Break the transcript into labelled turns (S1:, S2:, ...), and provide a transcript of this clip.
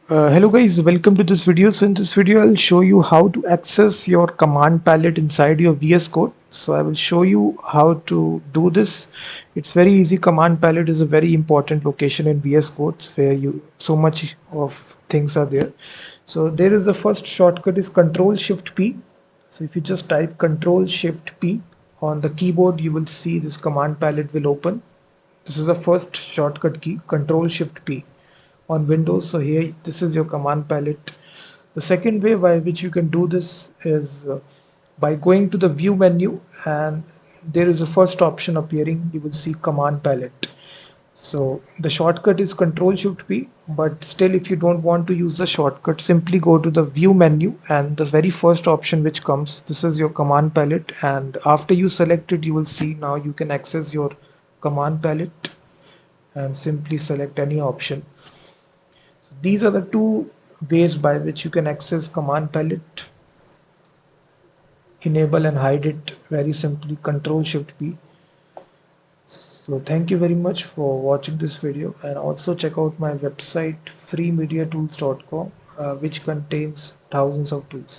S1: Hello guys, welcome to this video. So in this video I'll show you how to access your command palette inside your VS Code. So I will show you how to do this. It's very easy. Command palette is a very important location in VS Codes where you so much of things are there. So there is the first shortcut is Control Shift P. So if you just type Control Shift P on the keyboard, you will see this command palette will open. This is the first shortcut key, Control Shift P on Windows. So here, this is your command palette. The second way by which you can do this is by going to the view menu, and there is a first option appearing. You will see command palette. So the shortcut is Control Shift P, but still if you don't want to use the shortcut, simply go to the view menu, and the very first option which comes, this is your command palette, and after you select it, you will see now you can access your command palette and simply select any option. These are the two ways by which you can access command palette. Enable and hide it very simply, Control Shift P. So thank you very much for watching this video, and also check out my website freemediatools.com, which contains thousands of tools.